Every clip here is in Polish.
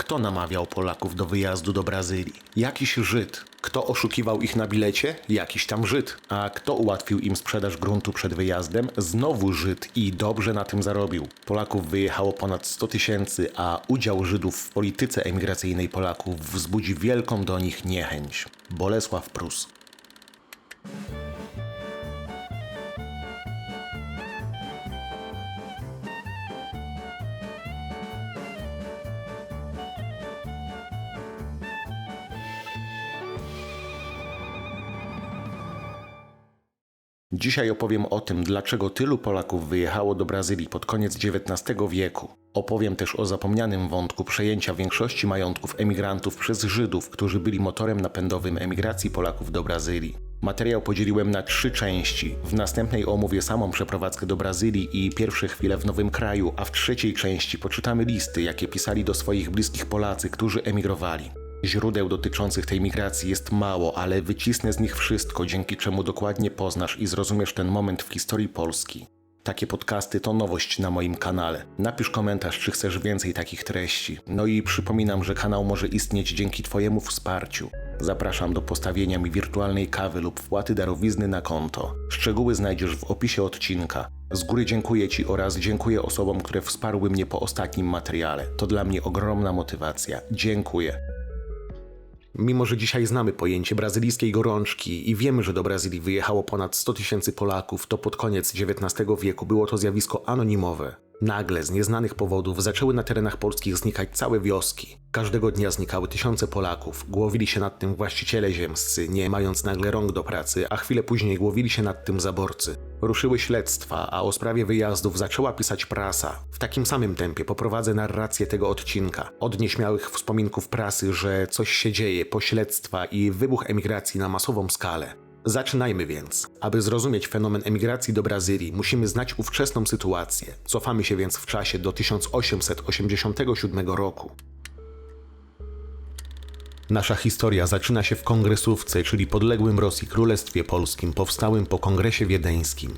Kto namawiał Polaków do wyjazdu do Brazylii? Jakiś Żyd. Kto oszukiwał ich na bilecie? Jakiś tam Żyd. A kto ułatwił im sprzedaż gruntu przed wyjazdem? Znowu Żyd i dobrze na tym zarobił. Polaków wyjechało ponad 100 000, a udział Żydów w polityce emigracyjnej Polaków wzbudzi wielką do nich niechęć. Bolesław Prus. Dzisiaj opowiem o tym, dlaczego tylu Polaków wyjechało do Brazylii pod koniec XIX wieku. Opowiem też o zapomnianym wątku przejęcia większości majątków emigrantów przez Żydów, którzy byli motorem napędowym emigracji Polaków do Brazylii. Materiał podzieliłem na 3 części. W następnej omówię samą przeprowadzkę do Brazylii i pierwsze chwile w nowym kraju, a w trzeciej części poczytamy listy, jakie pisali do swoich bliskich Polacy, którzy emigrowali. Źródeł dotyczących tej migracji jest mało, ale wycisnę z nich wszystko, dzięki czemu dokładnie poznasz i zrozumiesz ten moment w historii Polski. Takie podcasty to nowość na moim kanale. Napisz komentarz, czy chcesz więcej takich treści. No i przypominam, że kanał może istnieć dzięki Twojemu wsparciu. Zapraszam do postawienia mi wirtualnej kawy lub wpłaty darowizny na konto. Szczegóły znajdziesz w opisie odcinka. Z góry dziękuję Ci oraz dziękuję osobom, które wsparły mnie po ostatnim materiale. To dla mnie ogromna motywacja. Dziękuję. Mimo że dzisiaj znamy pojęcie brazylijskiej gorączki i wiemy, że do Brazylii wyjechało ponad 100 000 Polaków, to pod koniec XIX wieku było to zjawisko anonimowe. Nagle, z nieznanych powodów, zaczęły na terenach polskich znikać całe wioski. Każdego dnia znikały tysiące Polaków. Głowili się nad tym właściciele ziemscy, nie mając nagle rąk do pracy, a chwilę później głowili się nad tym zaborcy. Ruszyły śledztwa, a o sprawie wyjazdów zaczęła pisać prasa. W takim samym tempie poprowadzę narrację tego odcinka. Od nieśmiałych wspominków prasy, że coś się dzieje, po śledztwa i wybuch emigracji na masową skalę. Zaczynajmy więc. Aby zrozumieć fenomen emigracji do Brazylii, musimy znać ówczesną sytuację. Cofamy się więc w czasie do 1887 roku. Nasza historia zaczyna się w Kongresówce, czyli podległym Rosji Królestwie Polskim, powstałym po Kongresie Wiedeńskim.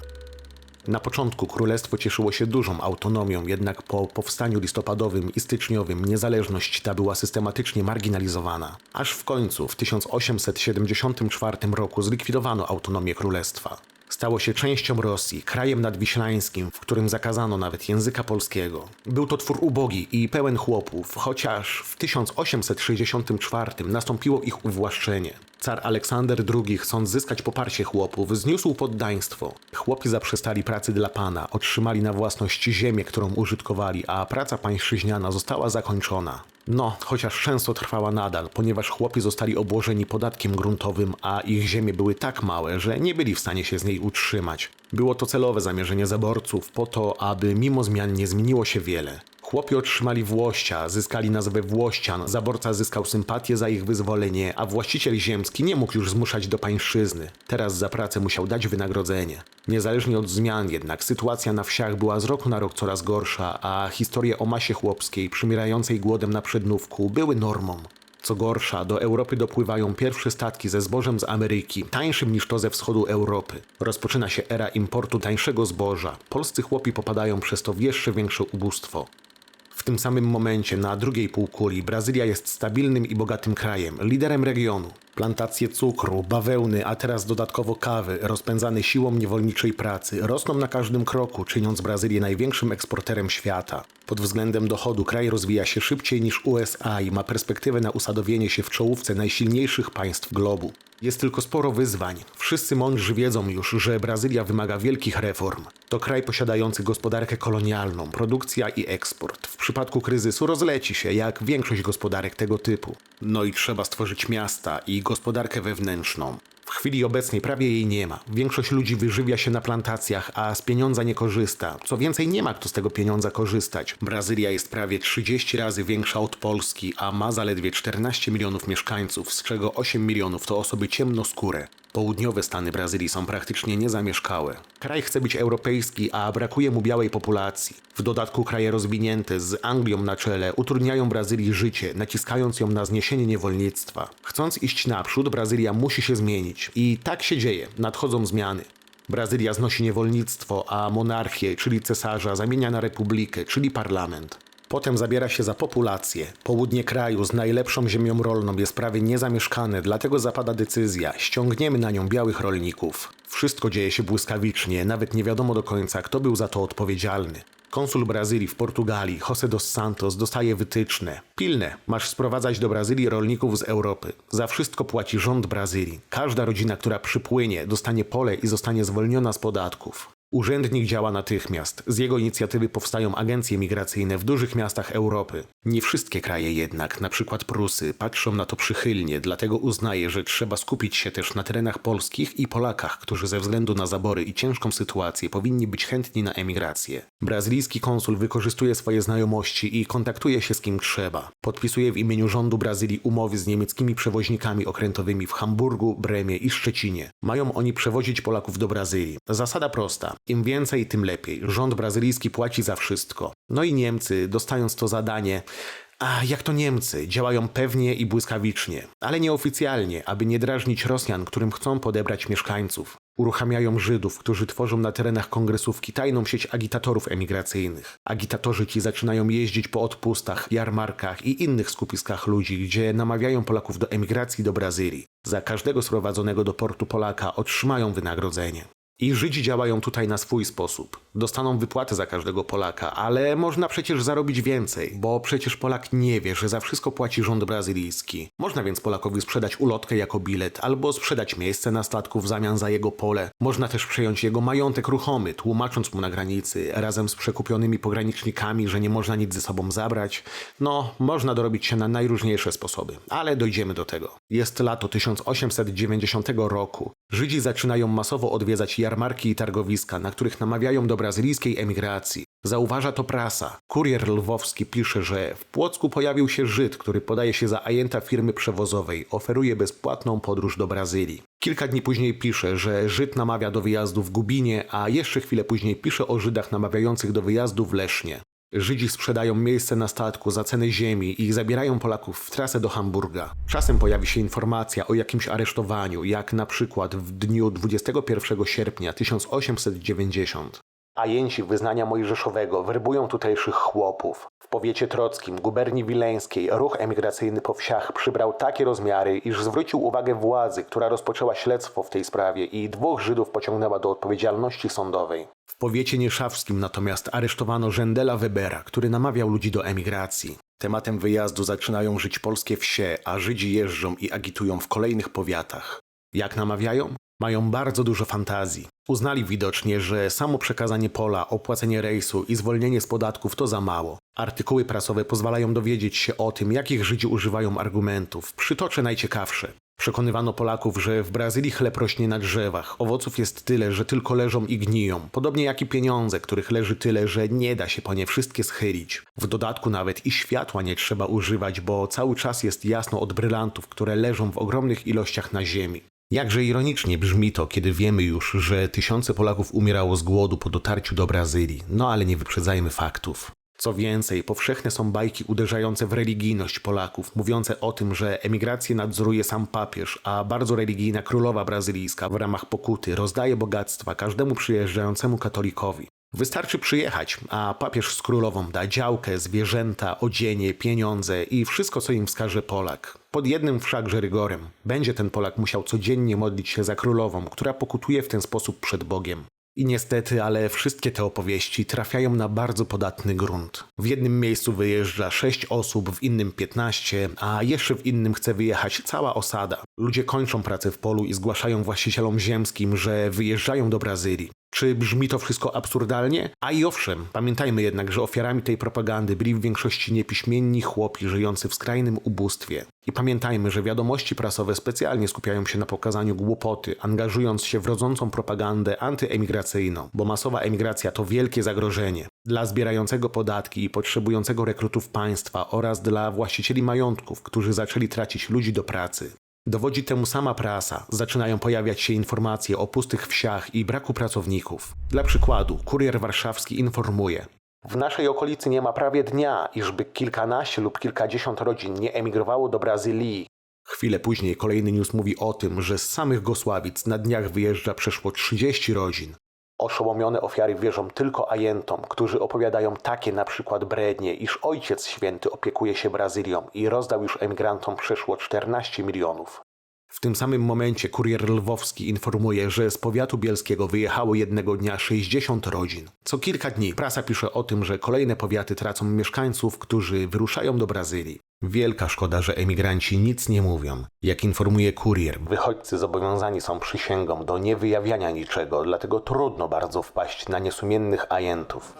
Na początku królestwo cieszyło się dużą autonomią, jednak po powstaniu listopadowym i styczniowym niezależność ta była systematycznie marginalizowana. Aż w końcu w 1874 roku zlikwidowano autonomię królestwa. Stało się częścią Rosji, krajem nadwiślańskim, w którym zakazano nawet języka polskiego. Był to twór ubogi i pełen chłopów, chociaż w 1864 nastąpiło ich uwłaszczenie. Car Aleksander II, chcąc zyskać poparcie chłopów, zniósł poddaństwo. Chłopi zaprzestali pracy dla pana, otrzymali na własność ziemię, którą użytkowali, a praca pańszczyźniana została zakończona. No, chociaż często trwała nadal, ponieważ chłopi zostali obłożeni podatkiem gruntowym, a ich ziemie były tak małe, że nie byli w stanie się z niej utrzymać. Było to celowe zamierzenie zaborców po to, aby mimo zmian nie zmieniło się wiele. Chłopi otrzymali włościa, zyskali nazwę Włościan, zaborca zyskał sympatię za ich wyzwolenie, a właściciel ziemski nie mógł już zmuszać do pańszczyzny. Teraz za pracę musiał dać wynagrodzenie. Niezależnie od zmian jednak, sytuacja na wsiach była z roku na rok coraz gorsza, a historie o masie chłopskiej, przymierającej głodem na przednówku, były normą. Co gorsza, do Europy dopływają pierwsze statki ze zbożem z Ameryki, tańszym niż to ze wschodu Europy. Rozpoczyna się era importu tańszego zboża. Polscy chłopi popadają przez to w jeszcze większe ubóstwo. W tym samym momencie na drugiej półkuli Brazylia jest stabilnym i bogatym krajem, liderem regionu. Plantacje cukru, bawełny, a teraz dodatkowo kawy, rozpędzane siłą niewolniczej pracy, rosną na każdym kroku, czyniąc Brazylię największym eksporterem świata. Pod względem dochodu kraj rozwija się szybciej niż USA i ma perspektywę na usadowienie się w czołówce najsilniejszych państw globu. Jest tylko sporo wyzwań. Wszyscy mądrzy wiedzą już, że Brazylia wymaga wielkich reform. To kraj posiadający gospodarkę kolonialną, produkcja i eksport. W przypadku kryzysu rozleci się, jak większość gospodarek tego typu. No i trzeba stworzyć miasta i gospodarkę wewnętrzną. W chwili obecnej prawie jej nie ma. Większość ludzi wyżywia się na plantacjach, a z pieniądza nie korzysta. Co więcej, nie ma kto z tego pieniądza korzystać. Brazylia jest prawie 30 razy większa od Polski, a ma zaledwie 14 milionów mieszkańców, z czego 8 milionów to osoby ciemnoskóre. Południowe stany Brazylii są praktycznie niezamieszkałe. Kraj chce być europejski, a brakuje mu białej populacji. W dodatku kraje rozwinięte z Anglią na czele utrudniają Brazylii życie, naciskając ją na zniesienie niewolnictwa. Chcąc iść naprzód, Brazylia musi się zmienić. I tak się dzieje. Nadchodzą zmiany. Brazylia znosi niewolnictwo, a monarchię, czyli cesarza, zamienia na republikę, czyli parlament. Potem zabiera się za populację. Południe kraju z najlepszą ziemią rolną jest prawie niezamieszkane, dlatego zapada decyzja: ściągniemy na nią białych rolników. Wszystko dzieje się błyskawicznie, nawet nie wiadomo do końca, kto był za to odpowiedzialny. Konsul Brazylii w Portugalii, José dos Santos, dostaje wytyczne. Pilne, masz sprowadzać do Brazylii rolników z Europy. Za wszystko płaci rząd Brazylii. Każda rodzina, która przypłynie, dostanie pole i zostanie zwolniona z podatków. Urzędnik działa natychmiast. Z jego inicjatywy powstają agencje migracyjne w dużych miastach Europy. Nie wszystkie kraje jednak, na przykład Prusy, patrzą na to przychylnie, dlatego uznaje, że trzeba skupić się też na terenach polskich i Polakach, którzy ze względu na zabory i ciężką sytuację powinni być chętni na emigrację. Brazylijski konsul wykorzystuje swoje znajomości i kontaktuje się z kim trzeba. Podpisuje w imieniu rządu Brazylii umowy z niemieckimi przewoźnikami okrętowymi w Hamburgu, Bremie i Szczecinie. Mają oni przewozić Polaków do Brazylii. Zasada prosta. Im więcej, tym lepiej. Rząd brazylijski płaci za wszystko. No i Niemcy, dostając to zadanie, jak to Niemcy, działają pewnie i błyskawicznie, ale nieoficjalnie, aby nie drażnić Rosjan, którym chcą podebrać mieszkańców. Uruchamiają Żydów, którzy tworzą na terenach kongresówki tajną sieć agitatorów emigracyjnych. Agitatorzy ci zaczynają jeździć po odpustach, jarmarkach i innych skupiskach ludzi, gdzie namawiają Polaków do emigracji do Brazylii. Za każdego sprowadzonego do portu Polaka otrzymają wynagrodzenie. I Żydzi działają tutaj na swój sposób. Dostaną wypłatę za każdego Polaka, ale można przecież zarobić więcej, bo przecież Polak nie wie, że za wszystko płaci rząd brazylijski. Można więc Polakowi sprzedać ulotkę jako bilet, albo sprzedać miejsce na statku w zamian za jego pole. Można też przejąć jego majątek ruchomy, tłumacząc mu na granicy, razem z przekupionymi pogranicznikami, że nie można nic ze sobą zabrać. No, można dorobić się na najróżniejsze sposoby, ale dojdziemy do tego. Jest lato 1890 roku. Żydzi zaczynają masowo odwiedzać jarmarki i targowiska, na których namawiają do brazylijskiej emigracji. Zauważa to prasa. Kurier Lwowski pisze, że w Płocku pojawił się Żyd, który podaje się za ajenta firmy przewozowej, oferuje bezpłatną podróż do Brazylii. Kilka dni później pisze, że Żyd namawia do wyjazdu w Gubinie, a jeszcze chwilę później pisze o Żydach namawiających do wyjazdu w Lesznie. Żydzi sprzedają miejsce na statku za cenę ziemi i zabierają Polaków w trasę do Hamburga. Czasem pojawi się informacja o jakimś aresztowaniu, jak na przykład w dniu 21 sierpnia 1890. Ajenci wyznania mojżeszowego werbują tutejszych chłopów. W powiecie trockim, guberni wileńskiej, ruch emigracyjny po wsiach przybrał takie rozmiary, iż zwrócił uwagę władzy, która rozpoczęła śledztwo w tej sprawie i 2 Żydów pociągnęła do odpowiedzialności sądowej. W powiecie nieszawskim natomiast aresztowano Żendela Webera, który namawiał ludzi do emigracji. Tematem wyjazdu zaczynają żyć polskie wsie, a Żydzi jeżdżą i agitują w kolejnych powiatach. Jak namawiają? Mają bardzo dużo fantazji. Uznali widocznie, że samo przekazanie pola, opłacenie rejsu i zwolnienie z podatków to za mało. Artykuły prasowe pozwalają dowiedzieć się o tym, jakich Żydzi używają argumentów. Przytoczę najciekawsze. Przekonywano Polaków, że w Brazylii chleb rośnie na drzewach, owoców jest tyle, że tylko leżą i gniją, podobnie jak i pieniądze, których leży tyle, że nie da się po nie wszystkie schylić. W dodatku nawet i światła nie trzeba używać, bo cały czas jest jasno od brylantów, które leżą w ogromnych ilościach na ziemi. Jakże ironicznie brzmi to, kiedy wiemy już, że tysiące Polaków umierało z głodu po dotarciu do Brazylii, no ale nie wyprzedzajmy faktów. Co więcej, powszechne są bajki uderzające w religijność Polaków, mówiące o tym, że emigrację nadzoruje sam papież, a bardzo religijna królowa brazylijska w ramach pokuty rozdaje bogactwa każdemu przyjeżdżającemu katolikowi. Wystarczy przyjechać, a papież z królową da działkę, zwierzęta, odzienie, pieniądze i wszystko, co im wskaże Polak. Pod jednym wszakże rygorem. Będzie ten Polak musiał codziennie modlić się za królową, która pokutuje w ten sposób przed Bogiem. I niestety, ale wszystkie te opowieści trafiają na bardzo podatny grunt. W jednym miejscu wyjeżdża 6 osób, w innym 15, a jeszcze w innym chce wyjechać cała osada. Ludzie kończą pracę w polu i zgłaszają właścicielom ziemskim, że wyjeżdżają do Brazylii. Czy brzmi to wszystko absurdalnie? A i owszem, pamiętajmy jednak, że ofiarami tej propagandy byli w większości niepiśmienni chłopi żyjący w skrajnym ubóstwie. I pamiętajmy, że wiadomości prasowe specjalnie skupiają się na pokazaniu głupoty, angażując się w rodzącą propagandę antyemigracyjną, bo masowa emigracja to wielkie zagrożenie dla zbierającego podatki i potrzebującego rekrutów państwa oraz dla właścicieli majątków, którzy zaczęli tracić ludzi do pracy. Dowodzi temu sama prasa. Zaczynają pojawiać się informacje o pustych wsiach i braku pracowników. Dla przykładu, Kurier Warszawski informuje: w naszej okolicy nie ma prawie dnia, iżby kilkanaście lub kilkadziesiąt rodzin nie emigrowało do Brazylii. Chwilę później kolejny news mówi o tym, że z samych Gosławic na dniach wyjeżdża przeszło 30 rodzin. Oszołomione ofiary wierzą tylko ajentom, którzy opowiadają takie na przykład brednie, iż Ojciec Święty opiekuje się Brazylią i rozdał już emigrantom przeszło 14 milionów. W tym samym momencie kurier lwowski informuje, że z powiatu bielskiego wyjechało jednego dnia 60 rodzin. Co kilka dni prasa pisze o tym, że kolejne powiaty tracą mieszkańców, którzy wyruszają do Brazylii. Wielka szkoda, że emigranci nic nie mówią. Jak informuje kurier, wychodźcy zobowiązani są przysięgą do niewyjawiania niczego, dlatego trudno bardzo wpaść na niesumiennych ajentów.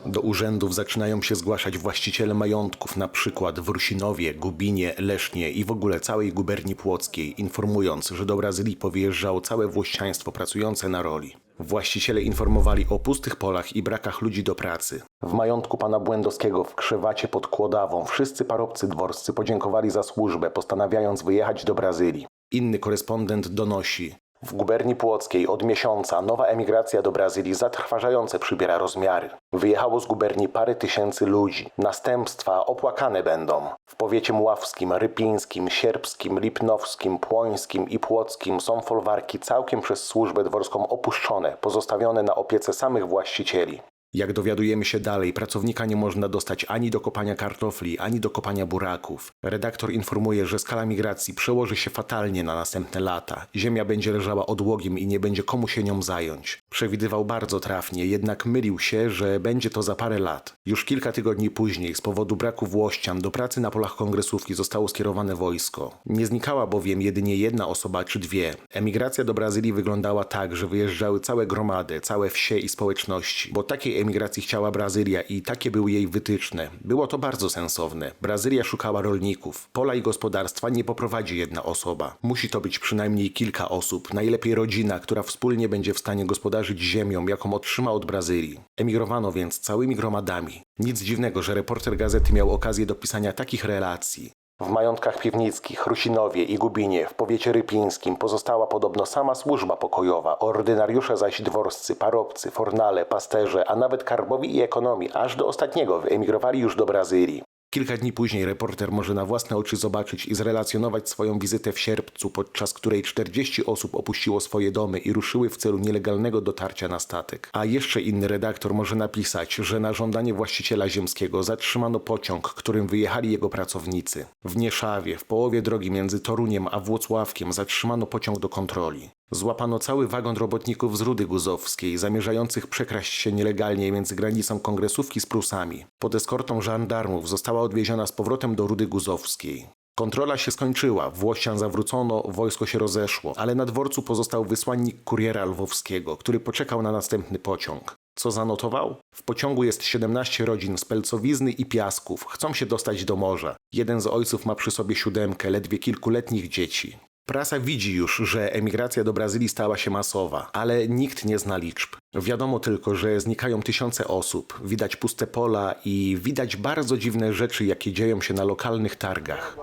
Do urzędów zaczynają się zgłaszać właściciele majątków, na przykład w Rusinowie, Gubinie, Lesznie i w ogóle całej guberni płockiej, informując, że do Brazylii powyjeżdżało całe włościaństwo pracujące na roli. Właściciele informowali o pustych polach i brakach ludzi do pracy. W majątku pana Błędowskiego w Krzewacie pod Kłodawą wszyscy parobcy dworscy podziękowali za służbę, postanawiając wyjechać do Brazylii. Inny korespondent donosi: w guberni płockiej od miesiąca nowa emigracja do Brazylii zatrważające przybiera rozmiary. Wyjechało z guberni parę tysięcy ludzi. Następstwa opłakane będą. W powiecie mławskim, rypińskim, sierpskim, lipnowskim, płońskim i płockim są folwarki całkiem przez służbę dworską opuszczone, pozostawione na opiece samych właścicieli. Jak dowiadujemy się dalej, pracownika nie można dostać ani do kopania kartofli, ani do kopania buraków. Redaktor informuje, że skala migracji przełoży się fatalnie na następne lata. Ziemia będzie leżała odłogiem i nie będzie komu się nią zająć. Przewidywał bardzo trafnie, jednak mylił się, że będzie to za parę lat. Już kilka tygodni później, z powodu braku włościan, do pracy na polach kongresówki zostało skierowane wojsko. Nie znikała bowiem jedynie jedna osoba czy dwie. Emigracja do Brazylii wyglądała tak, że wyjeżdżały całe gromady, całe wsie i społeczności, bo takiej emigracji chciała Brazylia i takie były jej wytyczne. Było to bardzo sensowne. Brazylia szukała rolników. Pola i gospodarstwa nie poprowadzi jedna osoba. Musi to być przynajmniej kilka osób, najlepiej rodzina, która wspólnie będzie w stanie gospodarzyć ziemią, jaką otrzyma od Brazylii. Emigrowano więc całymi gromadami. Nic dziwnego, że reporter gazety miał okazję do pisania takich relacji. W majątkach piwnickich, Rusinowie i Gubinie, w powiecie rypińskim pozostała podobno sama służba pokojowa, ordynariusze zaś dworscy, parobcy, fornale, pasterze, a nawet karbowi i ekonomii, aż do ostatniego wyemigrowali już do Brazylii. Kilka dni później reporter może na własne oczy zobaczyć i zrelacjonować swoją wizytę w sierpcu, podczas której 40 osób opuściło swoje domy i ruszyły w celu nielegalnego dotarcia na statek. A jeszcze inny redaktor może napisać, że na żądanie właściciela ziemskiego zatrzymano pociąg, którym wyjechali jego pracownicy. W Nieszawie, w połowie drogi między Toruniem a Włocławkiem, zatrzymano pociąg do kontroli. Złapano cały wagon robotników z Rudy Guzowskiej, zamierzających przekraść się nielegalnie między granicą kongresówki z Prusami. Pod eskortą żandarmów została odwieziona z powrotem do Rudy Guzowskiej. Kontrola się skończyła, włościan zawrócono, wojsko się rozeszło, ale na dworcu pozostał wysłannik kuriera lwowskiego, który poczekał na następny pociąg. Co zanotował? W pociągu jest 17 rodzin z Pelcowizny i Piasków. Chcą się dostać do morza. Jeden z ojców ma przy sobie 7 ledwie kilkuletnich dzieci. Prasa widzi już, że emigracja do Brazylii stała się masowa, ale nikt nie zna liczb. Wiadomo tylko, że znikają tysiące osób, widać puste pola i widać bardzo dziwne rzeczy, jakie dzieją się na lokalnych targach.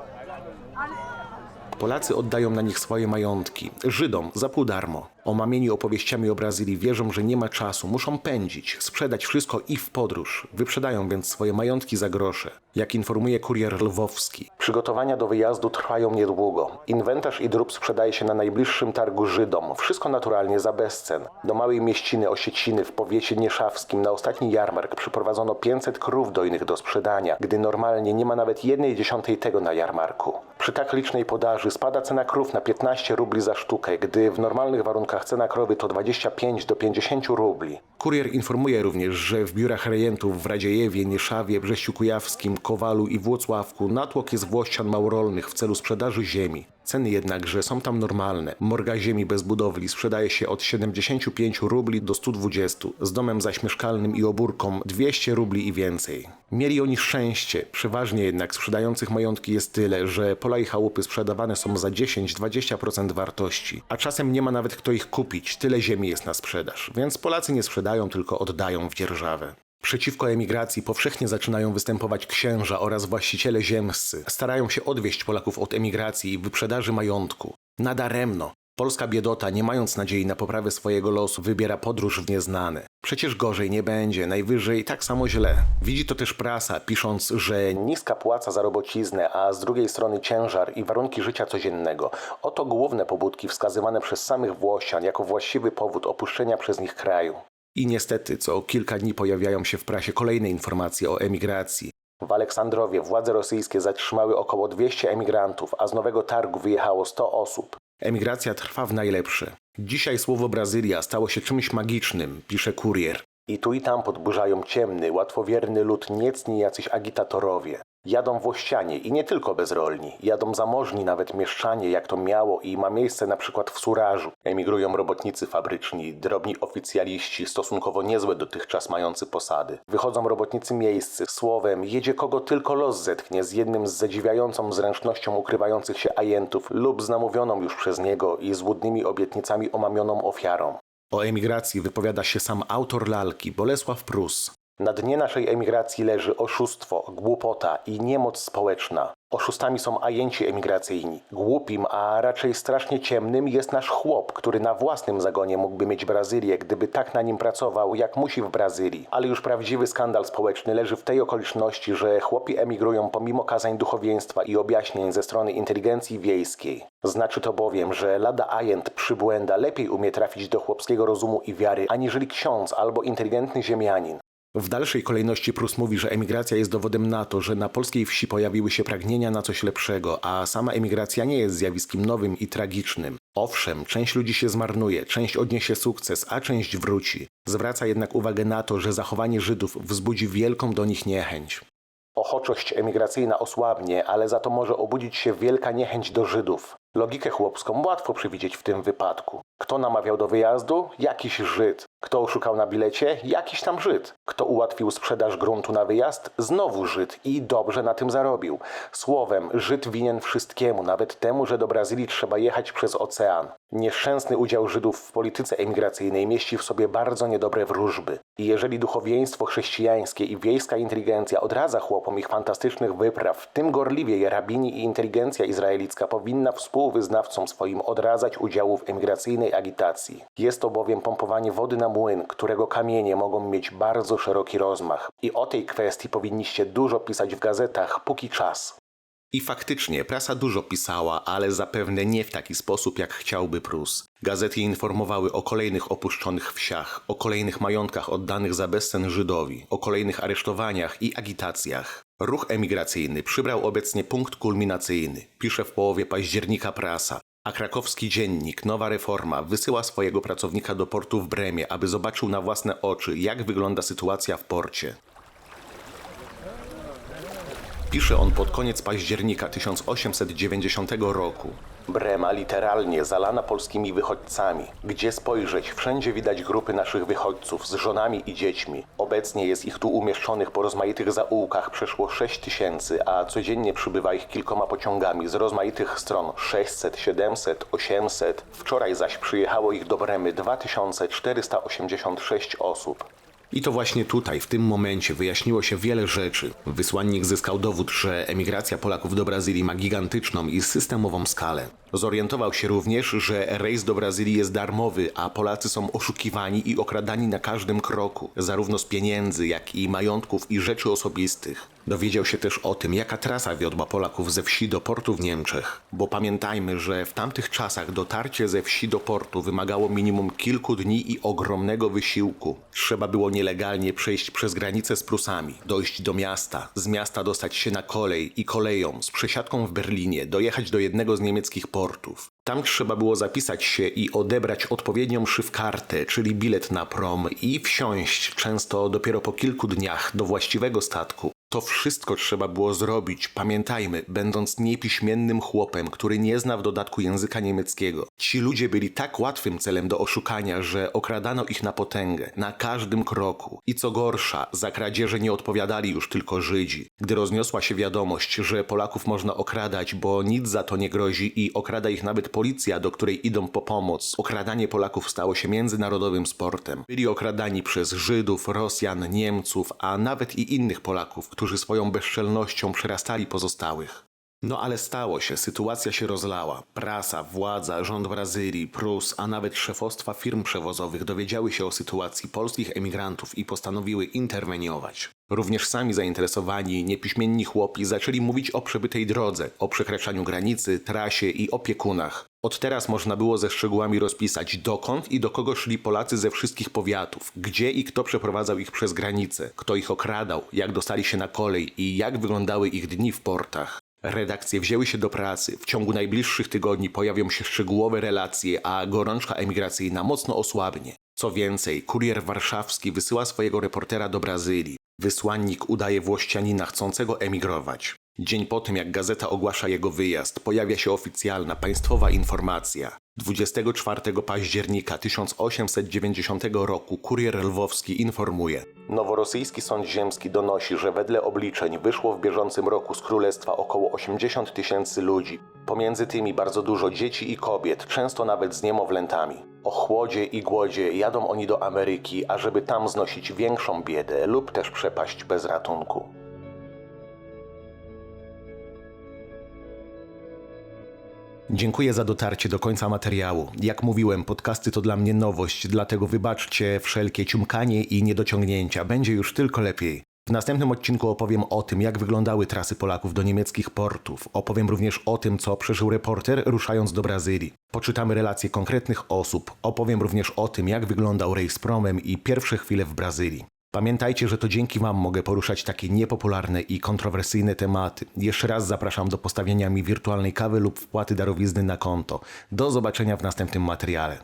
Polacy oddają na nich swoje majątki. Żydom za pół darmo. Omamieni opowieściami o Brazylii wierzą, że nie ma czasu, muszą pędzić, sprzedać wszystko i w podróż. Wyprzedają więc swoje majątki za grosze. Jak informuje kurier lwowski, przygotowania do wyjazdu trwają niedługo. Inwentarz i drób sprzedaje się na najbliższym targu Żydom. Wszystko naturalnie za bezcen. Do małej mieściny Osieciny w powiecie nieszawskim na ostatni jarmark przyprowadzono 500 krów dojnych do sprzedania, gdy normalnie nie ma nawet 1/10 tego na jarmarku. Przy tak licznej podaży spada cena krów na 15 rubli za sztukę, gdy w normalnych warunkach cena krowy to 25 do 50 rubli. Kurier informuje również, że w biurach rejentów w Radziejewie, Nieszawie, Brześciu Kujawskim, Kowalu i Włocławku natłok jest włościan małorolnych w celu sprzedaży ziemi. Ceny jednakże są tam normalne. Morga ziemi bez budowli sprzedaje się od 75 rubli do 120, z domem zaś mieszkalnym i obórką 200 rubli i więcej. Mieli oni szczęście, przeważnie jednak sprzedających majątki jest tyle, że pola i chałupy sprzedawane są za 10-20% wartości, a czasem nie ma nawet kto ich kupić, tyle ziemi jest na sprzedaż, więc Polacy nie sprzedają, tylko oddają w dzierżawę. Przeciwko emigracji powszechnie zaczynają występować księża oraz właściciele ziemscy. Starają się odwieść Polaków od emigracji i wyprzedaży majątku. Nadaremno. Polska biedota, nie mając nadziei na poprawę swojego losu, wybiera podróż w nieznane. Przecież gorzej nie będzie, najwyżej tak samo źle. Widzi to też prasa, pisząc, że niska płaca za robociznę, a z drugiej strony ciężar i warunki życia codziennego. Oto główne pobudki wskazywane przez samych Włościan jako właściwy powód opuszczenia przez nich kraju. I niestety, co kilka dni pojawiają się w prasie kolejne informacje o emigracji. W Aleksandrowie władze rosyjskie zatrzymały około 200 emigrantów, a z Nowego Targu wyjechało 100 osób. Emigracja trwa w najlepsze. Dzisiaj słowo Brazylia stało się czymś magicznym, pisze Kurier. I tu i tam podburzają ciemny, łatwowierny lud niecni jacyś agitatorowie. Jadą Włościanie i nie tylko bezrolni. Jadą zamożni nawet mieszczanie, jak to miało i ma miejsce na przykład w Surażu. Emigrują robotnicy fabryczni, drobni oficjaliści, stosunkowo niezłe dotychczas mający posady. Wychodzą robotnicy miejscy. Słowem, jedzie kogo tylko los zetknie z jednym z zadziwiającą zręcznością ukrywających się ajentów lub z namówioną już przez niego i złudnymi obietnicami omamioną ofiarą. O emigracji wypowiada się sam autor lalki, Bolesław Prus. Na dnie naszej emigracji leży oszustwo, głupota i niemoc społeczna. Oszustami są ajenci emigracyjni. Głupim, a raczej strasznie ciemnym jest nasz chłop, który na własnym zagonie mógłby mieć Brazylię, gdyby tak na nim pracował, jak musi w Brazylii. Ale już prawdziwy skandal społeczny leży w tej okoliczności, że chłopi emigrują pomimo kazań duchowieństwa i objaśnień ze strony inteligencji wiejskiej. Znaczy to bowiem, że lada ajent przybłęda lepiej umie trafić do chłopskiego rozumu i wiary, aniżeli ksiądz albo inteligentny ziemianin. W dalszej kolejności Prus mówi, że emigracja jest dowodem na to, że na polskiej wsi pojawiły się pragnienia na coś lepszego, a sama emigracja nie jest zjawiskiem nowym i tragicznym. Owszem, część ludzi się zmarnuje, część odniesie sukces, a część wróci. Zwraca jednak uwagę na to, że zachowanie Żydów wzbudzi wielką do nich niechęć. Ochoczość emigracyjna osłabnie, ale za to może obudzić się wielka niechęć do Żydów. Logikę chłopską łatwo przewidzieć w tym wypadku. Kto namawiał do wyjazdu? Jakiś Żyd. Kto oszukał na bilecie? Jakiś tam Żyd. Kto ułatwił sprzedaż gruntu na wyjazd? Znowu Żyd i dobrze na tym zarobił. Słowem, Żyd winien wszystkiemu, nawet temu, że do Brazylii trzeba jechać przez ocean. Nieszczęsny udział Żydów w polityce emigracyjnej mieści w sobie bardzo niedobre wróżby. I jeżeli duchowieństwo chrześcijańskie i wiejska inteligencja odradza chłopom ich fantastycznych wypraw, tym gorliwie rabini i inteligencja izraelicka powinna współwyznawcom swoim odradzać udziału w emigracyjnej agitacji. Jest to bowiem pompowanie wody na młyn, którego kamienie mogą mieć bardzo szeroki rozmach. I o tej kwestii powinniście dużo pisać w gazetach, póki czas. I faktycznie, prasa dużo pisała, ale zapewne nie w taki sposób, jak chciałby Prus. Gazety informowały o kolejnych opuszczonych wsiach, o kolejnych majątkach oddanych za bezcen Żydowi, o kolejnych aresztowaniach i agitacjach. Ruch emigracyjny przybrał obecnie punkt kulminacyjny, pisze w połowie października prasa. A krakowski dziennik Nowa Reforma wysyła swojego pracownika do portu w Bremie, aby zobaczył na własne oczy, jak wygląda sytuacja w porcie. Pisze on pod koniec października 1890 roku. Brema literalnie zalana polskimi wychodźcami. Gdzie spojrzeć, wszędzie widać grupy naszych wychodźców z żonami i dziećmi. Obecnie jest ich tu umieszczonych po rozmaitych zaułkach przeszło 6000, a codziennie przybywa ich kilkoma pociągami z rozmaitych stron 600, 700, 800. Wczoraj zaś przyjechało ich do Bremy 2486 osób. I to właśnie tutaj, w tym momencie, wyjaśniło się wiele rzeczy. Wysłannik zyskał dowód, że emigracja Polaków do Brazylii ma gigantyczną i systemową skalę. Zorientował się również, że rejs do Brazylii jest darmowy, a Polacy są oszukiwani i okradani na każdym kroku, zarówno z pieniędzy, jak i majątków i rzeczy osobistych. Dowiedział się też o tym, jaka trasa wiodła Polaków ze wsi do portu w Niemczech. Bo pamiętajmy, że w tamtych czasach dotarcie ze wsi do portu wymagało minimum kilku dni i ogromnego wysiłku. Trzeba było nielegalnie przejść przez granicę z Prusami, dojść do miasta, z miasta dostać się na kolej i koleją, z przesiadką w Berlinie, dojechać do jednego z niemieckich portów. Tam trzeba było zapisać się i odebrać odpowiednią szywkartę, czyli bilet na prom i wsiąść, często dopiero po kilku dniach, do właściwego statku. To wszystko trzeba było zrobić, pamiętajmy, będąc niepiśmiennym chłopem, który nie zna w dodatku języka niemieckiego. Ci ludzie byli tak łatwym celem do oszukania, że okradano ich na potęgę, na każdym kroku. I co gorsza, za kradzieże nie odpowiadali już tylko Żydzi. Gdy rozniosła się wiadomość, że Polaków można okradać, bo nic za to nie grozi i okrada ich nawet policja, do której idą po pomoc, okradanie Polaków stało się międzynarodowym sportem. Byli okradani przez Żydów, Rosjan, Niemców, a nawet i innych Polaków, którzy swoją bezczelnością przerastali pozostałych. No ale stało się, sytuacja się rozlała. Prasa, władza, rząd Brazylii, Prus, a nawet szefostwa firm przewozowych dowiedziały się o sytuacji polskich emigrantów i postanowiły interweniować. Również sami zainteresowani, niepiśmienni chłopi zaczęli mówić o przebytej drodze, o przekraczaniu granicy, trasie i opiekunach. Od teraz można było ze szczegółami rozpisać, dokąd i do kogo szli Polacy ze wszystkich powiatów, gdzie i kto przeprowadzał ich przez granicę, kto ich okradał, jak dostali się na kolej i jak wyglądały ich dni w portach. Redakcje wzięły się do pracy. W ciągu najbliższych tygodni pojawią się szczegółowe relacje, a gorączka emigracyjna mocno osłabnie. Co więcej, Kurier Warszawski wysyła swojego reportera do Brazylii. Wysłannik udaje Włościanina chcącego emigrować. Dzień po tym, jak gazeta ogłasza jego wyjazd, pojawia się oficjalna, państwowa informacja. 24 października 1890 roku Kurier Lwowski informuje: Noworosyjski Sąd Ziemski donosi, że wedle obliczeń wyszło w bieżącym roku z królestwa około 80 000 ludzi. Pomiędzy tymi bardzo dużo dzieci i kobiet, często nawet z niemowlętami. O chłodzie i głodzie jadą oni do Ameryki, ażeby tam znosić większą biedę lub też przepaść bez ratunku. Dziękuję za dotarcie do końca materiału. Jak mówiłem, podcasty to dla mnie nowość, dlatego wybaczcie wszelkie ciumkanie i niedociągnięcia. Będzie już tylko lepiej. W następnym odcinku opowiem o tym, jak wyglądały trasy Polaków do niemieckich portów. Opowiem również o tym, co przeżył reporter ruszając do Brazylii. Poczytamy relacje konkretnych osób. Opowiem również o tym, jak wyglądał rejs promem i pierwsze chwile w Brazylii. Pamiętajcie, że to dzięki Wam mogę poruszać takie niepopularne i kontrowersyjne tematy. Jeszcze raz zapraszam do postawienia mi wirtualnej kawy lub wpłaty darowizny na konto. Do zobaczenia w następnym materiale.